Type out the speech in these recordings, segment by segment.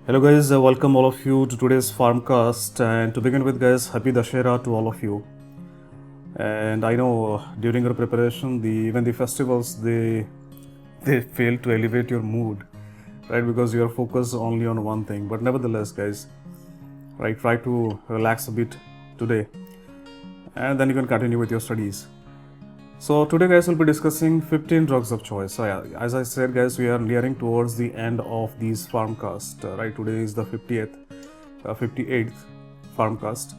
Hello guys, welcome all of you to today's Farmcast. And to begin with, guys, happy Dashera to all of you. And I know during your preparation, even the festivals they fail to elevate your mood, right? Because you are focused only on one thing. But nevertheless, guys, right, try to relax a bit today, and then you can continue with your studies. So today, guys, we'll be discussing 15 drugs of choice. So, yeah, as I said, guys, we are nearing towards the end of these Farmcast. Right, today is the 58th Farmcast,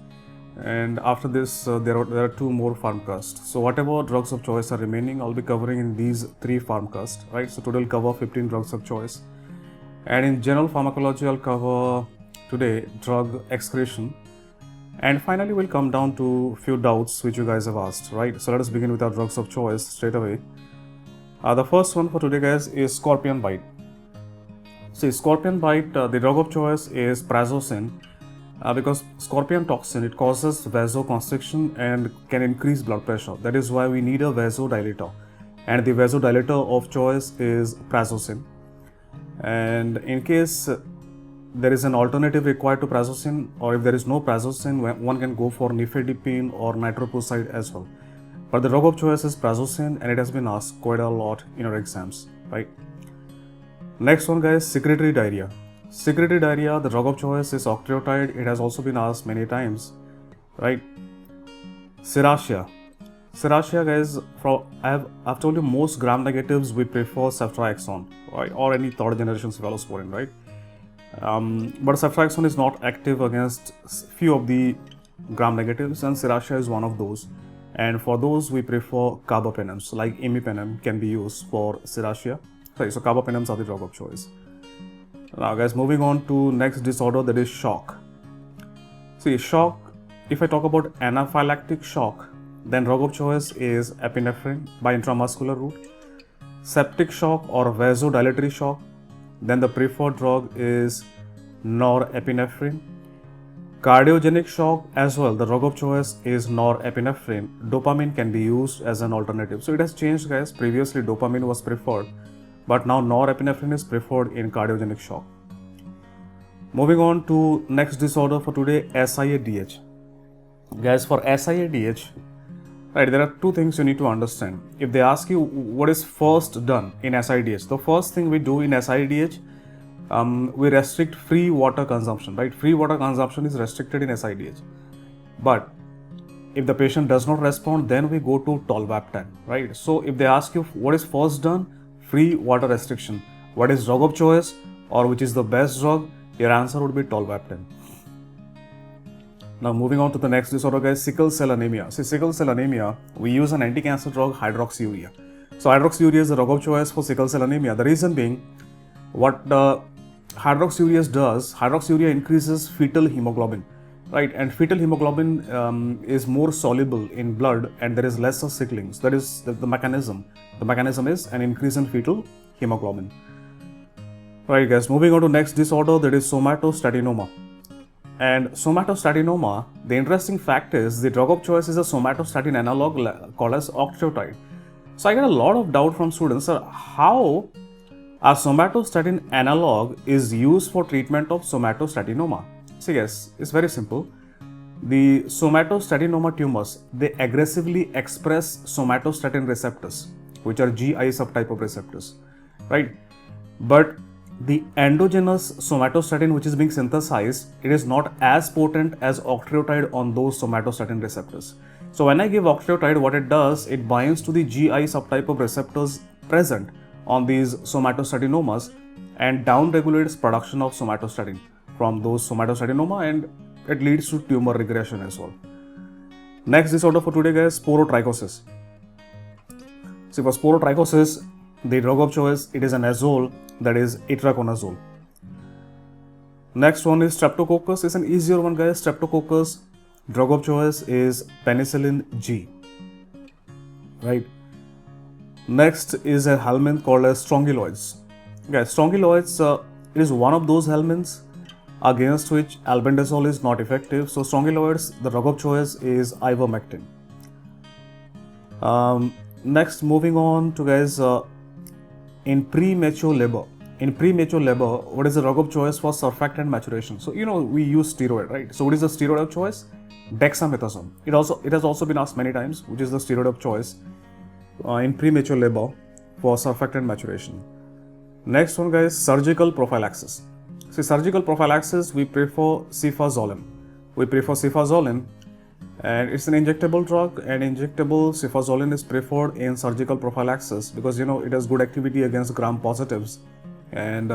and after this, there are two more Farmcasts. So whatever drugs of choice are remaining, I'll be covering in these three Farmcasts. Right, so today I'll cover 15 drugs of choice, and in general pharmacology, I'll cover today drug excretion. And finally, we'll come down to few doubts which you guys have asked, right? So let us begin with our drugs of choice straight away. The first one for today, guys, is scorpion bite. See, scorpion bite, the drug of choice is prazosin, because scorpion toxin, it causes vasoconstriction and can increase blood pressure. That is why we need a vasodilator, and the vasodilator of choice is prazosin. And in case there is an alternative required to prazosin, or if there is no prazosin, one can go for nifedipine or nitroprusside as well. But the drug of choice is prazosin, and it has been asked quite a lot in our exams, right? Next one, guys, secretory diarrhea. Secretory diarrhea, the drug of choice is octreotide. It has also been asked many times, right? Serratia. Serratia, guys, I've told you most gram negatives we prefer ceftriaxone, right? Or any third generation cephalosporin, right? But ceftriaxone is not active against few of the gram negatives, and Serratia is one of those. And for those, we prefer carbapenems, like imipenem can be used for Serratia. Sorry, so carbapenems are the drug of choice. Now, guys, moving on to next disorder, that is shock. See, shock, if I talk about anaphylactic shock, then drug of choice is epinephrine by intramuscular route. Septic shock or vasodilatory shock, then the preferred drug is norepinephrine. Cardiogenic shock as well, the drug of choice is norepinephrine. Dopamine can be used as an alternative. So it has changed, guys. Previously dopamine was preferred, but now norepinephrine is preferred in cardiogenic shock. Moving on to next disorder for today, SIADH. Guys, for SIADH, right, there are two things you need to understand. If they ask you what is first done in SIDH, the first thing we do in SIDH, we restrict free water consumption, right? Free water consumption is restricted in SIDH. But if the patient does not respond, then we go to tolvaptan, right? So if they ask you what is first done, free water restriction. What is drug of choice, or which is the best drug? Your answer would be tolvaptan. Now moving on to the next disorder, guys, sickle cell anemia. See, sickle cell anemia, we use an anti-cancer drug, hydroxyurea. So hydroxyurea is the drug of choice for sickle cell anemia. The reason being, what hydroxyurea does, hydroxyurea increases fetal hemoglobin, right? And fetal hemoglobin is more soluble in blood, and there is lesser sickling. So that is the mechanism. The mechanism is an increase in fetal hemoglobin. Right, guys, moving on to next disorder, that is somatostatinoma. And somatostatinoma, the interesting fact is the drug of choice is a somatostatin analog called as octreotide. So I get a lot of doubt from students, sir, how a somatostatin analog is used for treatment of somatostatinoma. So yes, it's very simple. The somatostatinoma tumors, they aggressively express somatostatin receptors, which are GI subtype of receptors, right? But the endogenous somatostatin which is being synthesized, it is not as potent as octreotide on those somatostatin receptors. So when I give octreotide, what it does, it binds to the GI subtype of receptors present on these somatostatinomas and downregulates production of somatostatin from those somatostatinoma, and it leads to tumor regression as well. Next disorder for today, guys, sporotrichosis. See, for sporotrichosis, the drug of choice, it is an azole, that is itraconazole. Next one is streptococcus. It's an easier one, guys. Streptococcus, drug of choice is penicillin G, right? Next is a helminth called as strongyloids. Guys, strongyloids, it is one of those helminths against which albendazole is not effective. So strongyloids, the drug of choice is ivermectin. Next, moving on to, guys, in premature labor. in premature labor, what is the drug of choice for surfactant maturation? So, we use steroid, right? So, what is the steroid of choice? Dexamethasone. It has also been asked many times, which is the steroid of choice in premature labor for surfactant maturation. Next one, guys, surgical prophylaxis. See, surgical prophylaxis, we prefer cefazolin. And it's an injectable drug, and injectable cefazolin is preferred in surgical prophylaxis because it has good activity against gram positives. And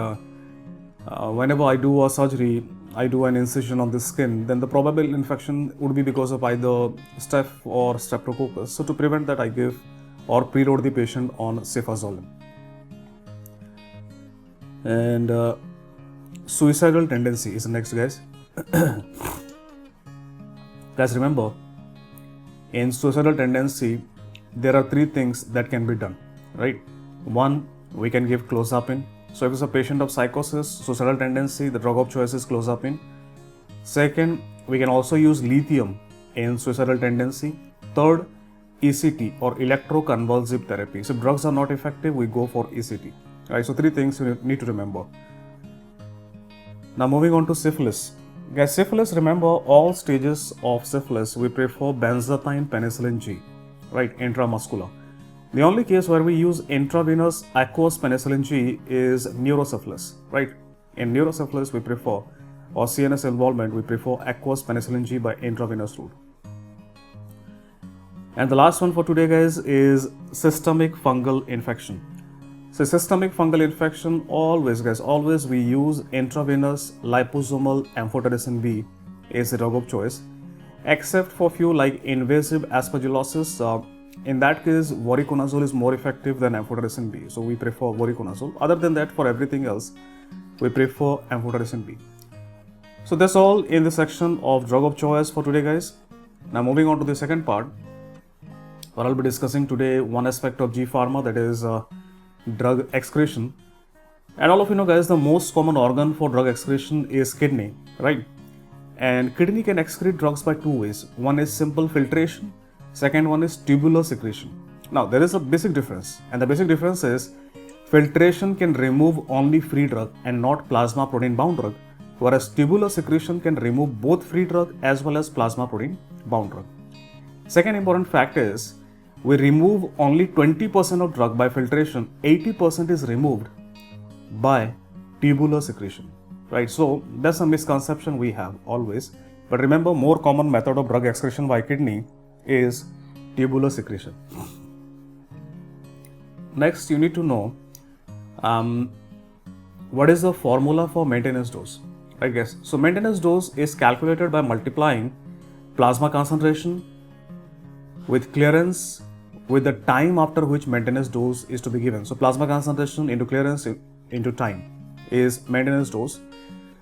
whenever I do a surgery, I do an incision on the skin, then the probable infection would be because of either staph or streptococcus. So to prevent that, I give or preload the patient on cefazolin. And suicidal tendency is next, guys. Guys, remember, in suicidal tendency, there are three things that can be done, right? One, we can give clozapine. So if it's a patient of psychosis, suicidal tendency, the drug of choice is clozapine. Second, we can also use lithium in suicidal tendency. Third, ECT or electroconvulsive therapy. So if drugs are not effective, we go for ECT. Right? So three things you need to remember. Now moving on to syphilis. Guys, syphilis, remember all stages of syphilis, we prefer benzathine penicillin G, right, intramuscular. The only case where we use intravenous aqueous penicillin G is neurosyphilis, right? In neurosyphilis, we prefer, or CNS involvement, we prefer aqueous penicillin G by intravenous route. And the last one for today, guys, is systemic fungal infection. So systemic fungal infection, always we use intravenous liposomal amphotericin B is the drug of choice, except for few like invasive aspergillosis. In that case, voriconazole is more effective than amphotericin B, so we prefer voriconazole. Other than that, for everything else, we prefer amphotericin B. So that's all in the section of drug of choice for today, guys. Now moving on to the second part, where I'll be discussing today one aspect of G Pharma, that is drug excretion. And all of you know, guys, the most common organ for drug excretion is kidney, right? And kidney can excrete drugs by two ways. One is simple filtration, second one is tubular secretion. Now there is a basic difference, and the basic difference is filtration can remove only free drug and not plasma protein bound drug, whereas tubular secretion can remove both free drug as well as plasma protein bound drug. Second important fact is, we remove only 20% of drug by filtration, 80% is removed by tubular secretion, right? So that's a misconception we have always. But remember, more common method of drug excretion by kidney is tubular secretion. Next, you need to know what is the formula for maintenance dose, I guess. So maintenance dose is calculated by multiplying plasma concentration with clearance with the time after which maintenance dose is to be given. So plasma concentration into clearance into time is maintenance dose.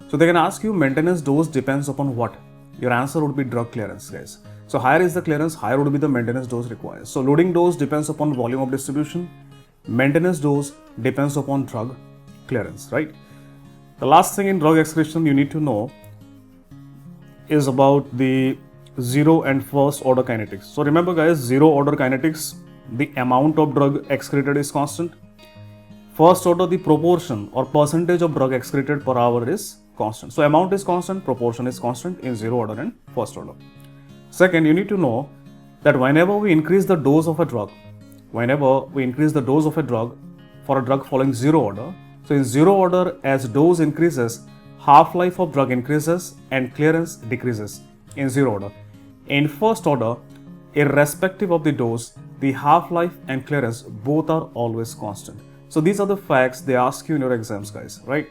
So they can ask you maintenance dose depends upon what? Your answer would be drug clearance, guys. So higher is the clearance, higher would be the maintenance dose required. So loading dose depends upon volume of distribution. Maintenance dose depends upon drug clearance, right? The last thing in drug excretion you need to know is about the zero and first order kinetics. So remember, guys, zero order kinetics, the amount of drug excreted is constant. First order, the proportion or percentage of drug excreted per hour is constant. So amount is constant, proportion is constant in zero order and first order. Second, you need to know that whenever we increase the dose of a drug, for a drug following zero order, so in zero order, as dose increases, half-life of drug increases and clearance decreases in zero order. In first order, irrespective of the dose, the half-life and clearance both are always constant. So these are the facts they ask you in your exams, guys, right?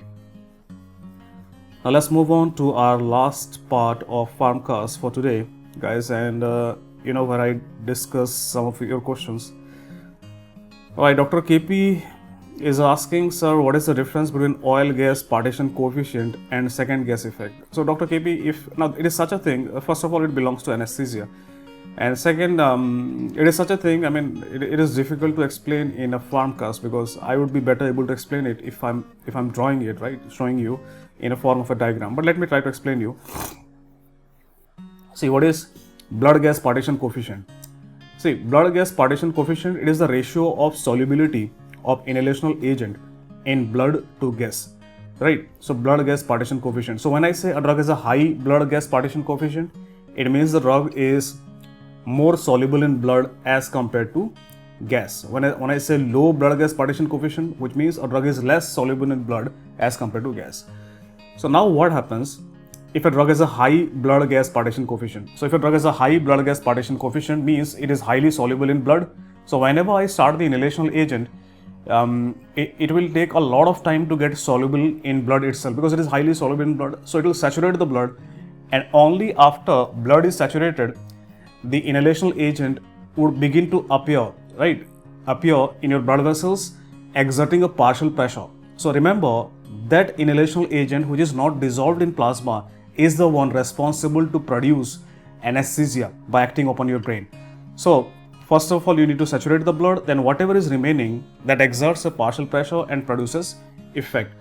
Now let's move on to our last part of Pharmcast for today, guys, and where I discuss some of your questions. Alright, Dr. KP is asking, sir, what is the difference between oil-gas partition coefficient and second gas effect? So Dr. KP, now it is such a thing, first of all, it belongs to anesthesia. And second, it is such a thing, it is difficult to explain in a Pharmcast because I would be better able to explain it if I'm drawing it, right, showing you in a form of a diagram. But let me try to explain you. See, what is blood-gas partition coefficient? See, blood-gas partition coefficient, it is the ratio of solubility of inhalational agent in blood to gas, right? So blood gas partition coefficient. So when I say a drug has a high blood gas partition coefficient, it means the drug is more soluble in blood as compared to gas. When I say low blood gas partition coefficient, which means a drug is less soluble in blood as compared to gas. So now what happens if a drug has a high blood gas partition coefficient? So if a drug has a high blood gas partition coefficient means it is highly soluble in blood. So whenever I start the inhalational agent, it will take a lot of time to get soluble in blood itself because it is highly soluble in blood. So it will saturate the blood, and only after blood is saturated, the inhalational agent would begin to appear in your blood vessels, exerting a partial pressure. So remember that inhalational agent, which is not dissolved in plasma, is the one responsible to produce anesthesia by acting upon your brain. So first of all, you need to saturate the blood, then whatever is remaining, that exerts a partial pressure and produces effect.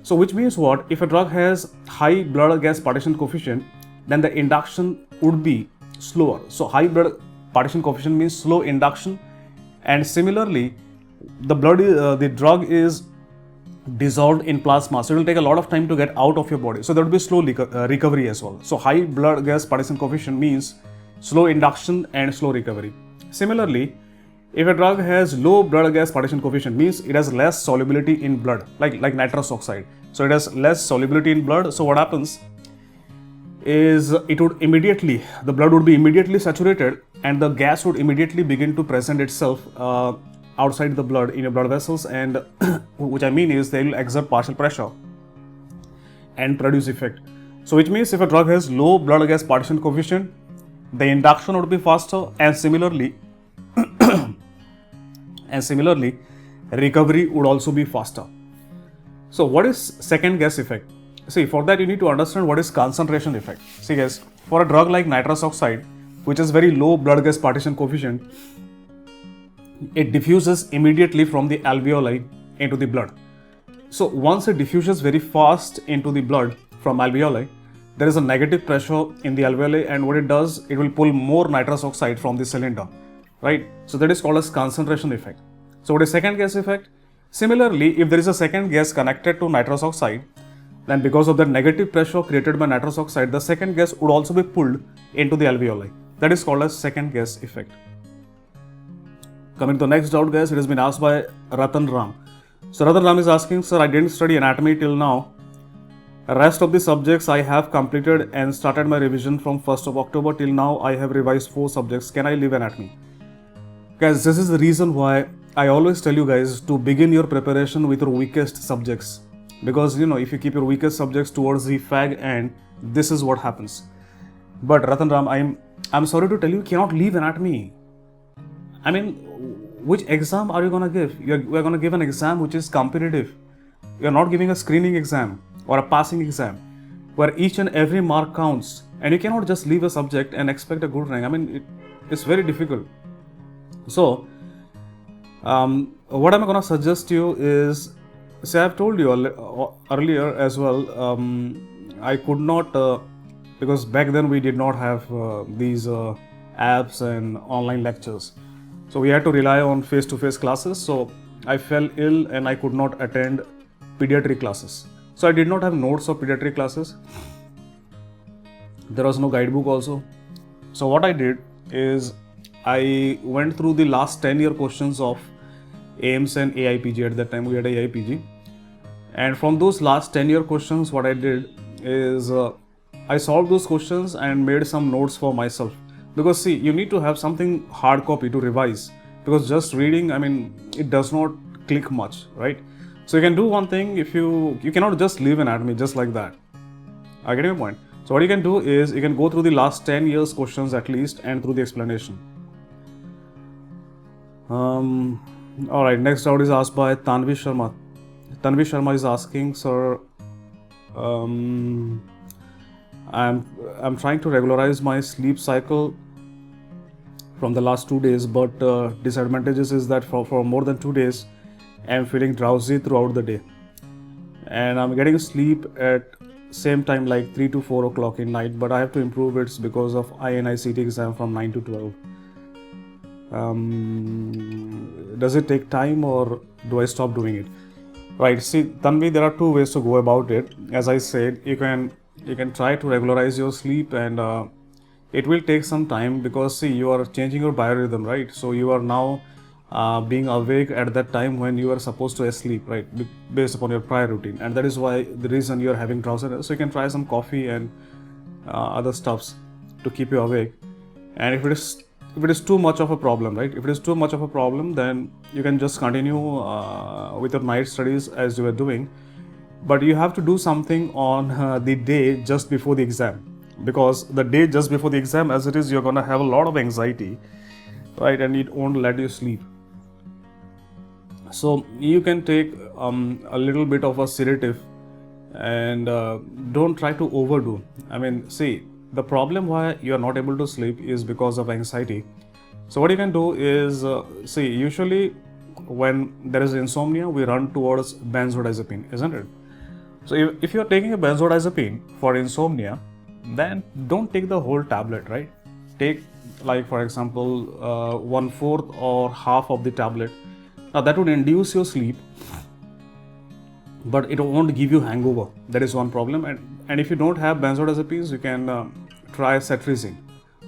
So which means what? If a drug has high blood gas partition coefficient, then the induction would be slower. So high blood partition coefficient means slow induction, and similarly, the drug is dissolved in plasma, so it will take a lot of time to get out of your body. So there will be slow recovery as well. So high blood gas partition coefficient means slow induction and slow recovery. Similarly, if a drug has low blood gas partition coefficient means it has less solubility in blood, like nitrous oxide. So it has less solubility in blood. So what happens is the blood would be immediately saturated, and the gas would immediately begin to present itself outside the blood in your blood vessels, and which I mean is they will exert partial pressure and produce effect. So which means if a drug has low blood gas partition coefficient, the induction would be faster, and similarly recovery would also be faster. So what is second gas effect? See, for that you need to understand what is concentration effect. See guys, for a drug like nitrous oxide, which has very low blood gas partition coefficient, it diffuses immediately from the alveoli into the blood. So once it diffuses very fast into the blood from alveoli, there is a negative pressure in the alveoli, and what it does, it will pull more nitrous oxide from the cylinder, right? So that is called as concentration effect. So what is second gas effect? Similarly, if there is a second gas connected to nitrous oxide, then because of the negative pressure created by nitrous oxide, the second gas would also be pulled into the alveoli. That is called as second gas effect. Coming to the next doubt, guys, it has been asked by Ratan Ram. So Ratan Ram is asking, sir, I didn't study anatomy till now. Rest of the subjects I have completed and started my revision from 1st of October till now. I have revised 4 subjects. Can I leave anatomy? Guys, this is the reason why I always tell you guys to begin your preparation with your weakest subjects. Because if you keep your weakest subjects towards the fag end, this is what happens. But Ratan Ram, I'm sorry to tell you, cannot leave anatomy. I mean, which exam are you going to give? We are going to give an exam which is competitive. You are not giving a screening exam or a passing exam where each and every mark counts, and you cannot just leave a subject and expect a good rank. I mean, it's very difficult. So, what I'm going to suggest you is, say I've told you earlier as well, I could not, because back then we did not have these apps and online lectures. So we had to rely on face-to-face classes. So I fell ill and I could not attend pediatric classes. So I did not have notes of pediatric classes. There was no guidebook also. So what I did is I went through the last 10-year questions of AIIMS and AIPG. At that time we had AIPG. And from those last 10-year questions, what I did is I solved those questions and made some notes for myself. Because see, you need to have something hard copy to revise, because just reading, I mean, it does not click much, right? So you can do one thing, if you cannot just leave anatomy just like that. I get your point. So what you can do is you can go through the last 10 years questions at least and through the explanation. Alright, next doubt is asked by Tanvi Sharma. Tanvi Sharma is asking, sir, I'm trying to regularize my sleep cycle from the last 2 days, but disadvantages is that for more than 2 days, I'm feeling drowsy throughout the day, and I'm getting sleep at same time like 3 to 4 o'clock in night, but I have to improve it because of INICT exam from 9 to 12. Does it take time or do I stop doing it? Right. See, Tanvi, there are two ways to go about it. As I said, you can try to regularize your sleep, and it will take some time because see, you are changing your biorhythm, right? So you are now being awake at that time when you are supposed to sleep, right? Based upon your prior routine, and that is why the reason you are having drowsiness. So you can try some coffee and other stuffs to keep you awake. And if it is too much of a problem, right, if it is too much of a problem, then you can just continue with your night studies as you were doing, but you have to do something on the day just before the exam, because the day just before the exam, as it is, you're going to have a lot of anxiety, right, and it won't let you sleep. So you can take a little bit of a sedative, and don't try to overdo. I mean, see, the problem why you are not able to sleep is because of anxiety. So what you can do is, see, usually when there is insomnia, we run towards benzodiazepine, isn't it? So if you're taking a benzodiazepine for insomnia, then don't take the whole tablet, right? Take, like, for example, 1/4 or half of the tablet. Now that would induce your sleep, but it won't give you hangover. That is one problem. And if you don't have benzodiazepines, you can try cetirizine.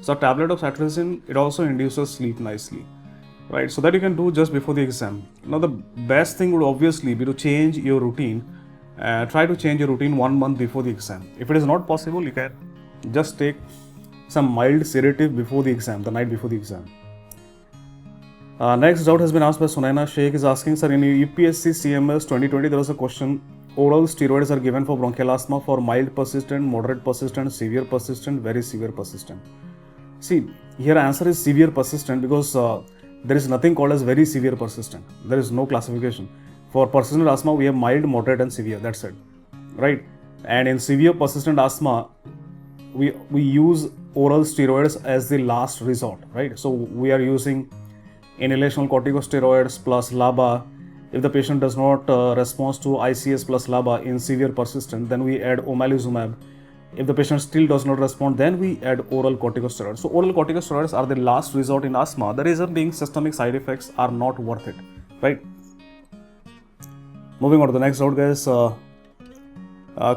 So a tablet of cetirizine, it also induces sleep nicely, right? So that you can do just before the exam. Now the best thing would obviously be to change your routine. Try to change your routine 1 month before the exam. If it is not possible, you can just take some mild sedative before the exam, the night before the exam. Next doubt has been asked by Sunaina Sheikh, is asking, sir, in UPSC CMS 2020, there was a question. Oral steroids are given for bronchial asthma for mild persistent, moderate persistent, severe persistent, very severe persistent. See, here answer is severe persistent because there is nothing called as very severe persistent. There is no classification. For persistent asthma, we have mild, moderate, and severe. That's it, right? And in severe persistent asthma, we use oral steroids as the last resort, right? So we are using inhalational corticosteroids plus LABA. If the patient does not respond to ICS plus LABA in severe persistent, then we add omalizumab. If the patient still does not respond, then we add oral corticosteroids. So oral corticosteroids are the last resort in asthma. The reason being systemic side effects are not worth it, right? Moving on to the next doubt, guys.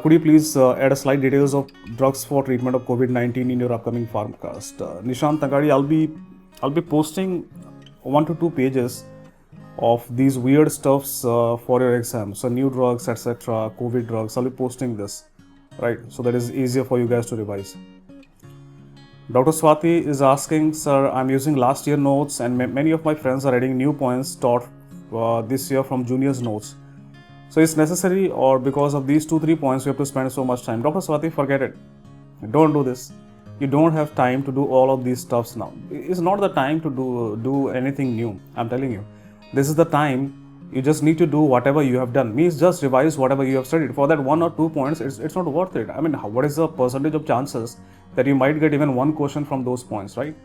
Could you please add a slide details of drugs for treatment of COVID-19 in your upcoming Pharmcast? Nishant Tagadi, I'll be posting 1 to 2 pages of these weird stuffs for your exam. So new drugs, etc., COVID drugs. I'll be posting this, right? So that is easier for you guys to revise. Dr. Swati is asking, sir, I'm using last year notes and many of my friends are adding new points taught this year from juniors notes. So it's necessary, or because of these 2-3 points you have to spend so much time? Dr. Swati, forget it. Don't do this. You don't have time to do all of these stuffs now. It's not the time to do anything new. I'm telling you. This is the time you just need to do whatever you have done. Means just revise whatever you have studied. For that 1 or 2 points, it's not worth it. I mean, what is the percentage of chances that you might get even one question from those points, right?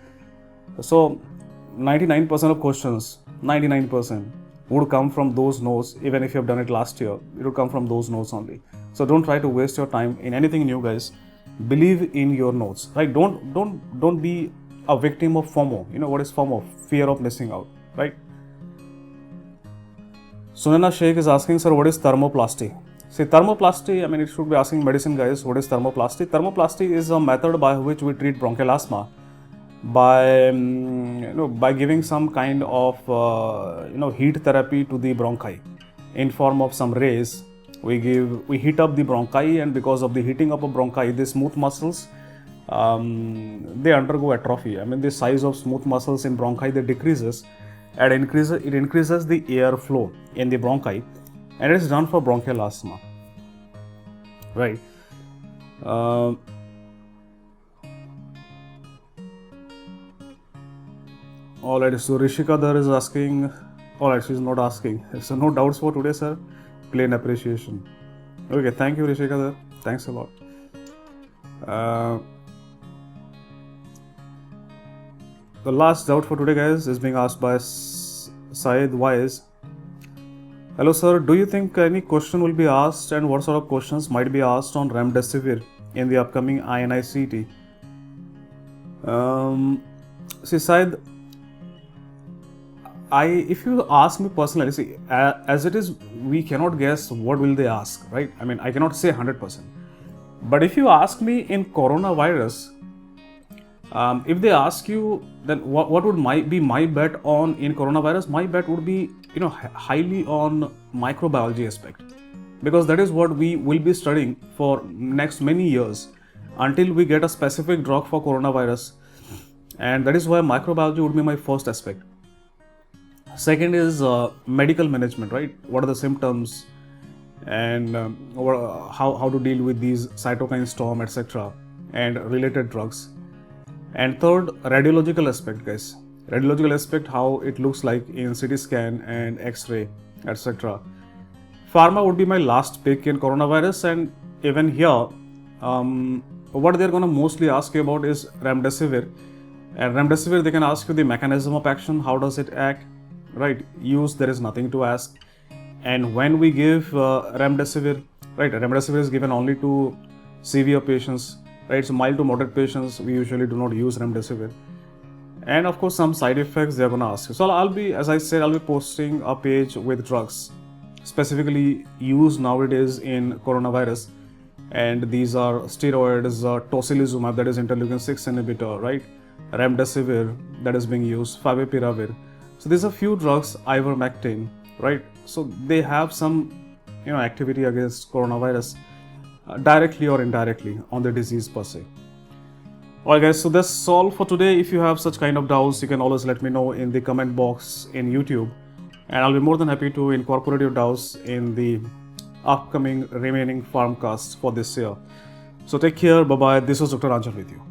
So 99% of questions, 99% would come from those notes. Even if you have done it last year, it will come from those notes only. So don't try to waste your time in anything new, guys. Believe in your notes, right? Don't be a victim of FOMO. You know what is FOMO? Fear of missing out, right? Sunana Sheikh is asking, sir, what is thermoplasty? See, thermoplasty, I mean, it should be asking medicine guys, what is thermoplasty? Thermoplasty is a method by which we treat bronchial asthma by giving some kind of heat therapy to the bronchi in form of some rays. We heat up the bronchi, and because of the heating up of bronchi, the smooth muscles they undergo atrophy. I mean, the size of smooth muscles in bronchi, they decreases, and it increases the air flow in the bronchi, and it is done for bronchial asthma, right? Alright, so Rishika Dhar is asking. Alright, she's not asking. So no doubts for today, sir. Plain appreciation. Okay, thank you, Rishika Dhar. Thanks a lot. The last doubt for today, guys, is being asked by Syed Wise. Hello, sir. Do you think any question will be asked, and what sort of questions might be asked on Remdesivir in the upcoming INI-CET? See, Syed, if you ask me personally, see, as it is, we cannot guess what will they ask, right? I mean, I cannot say 100%. But if you ask me in coronavirus, if they ask you, then what would be my bet on in coronavirus? My bet would be, highly on microbiology aspect, because that is what we will be studying for next many years until we get a specific drug for coronavirus, and that is why microbiology would be my first aspect. Second is medical management, right? What are the symptoms, and how to deal with these cytokine storm, etc., and related drugs. And third, radiological aspect, guys. Radiological aspect, how it looks like in CT scan and X-ray, etc. Pharma would be my last pick in coronavirus, and even here, what they're gonna mostly ask you about is remdesivir. And remdesivir, they can ask you the mechanism of action, how does it act, right? Use, there is nothing to ask. And when we give remdesivir, right? Remdesivir is given only to severe patients, right? So mild to moderate patients, we usually do not use remdesivir. And of course, some side effects they're gonna ask you. So I'll be, as I said, I'll be posting a page with drugs specifically used nowadays in coronavirus. And these are steroids, tocilizumab, that is interleukin-6 inhibitor, right? Remdesivir, that is being used, favipiravir. So these are few drugs, ivermectin, right? So they have some, activity against coronavirus, directly or indirectly on the disease per se. Alright guys, so that's all for today. If you have such kind of doubts, you can always let me know in the comment box in YouTube, and I'll be more than happy to incorporate your doubts in the upcoming remaining Pharmcast for this year. So take care, bye bye. This was Dr. Anjan with you.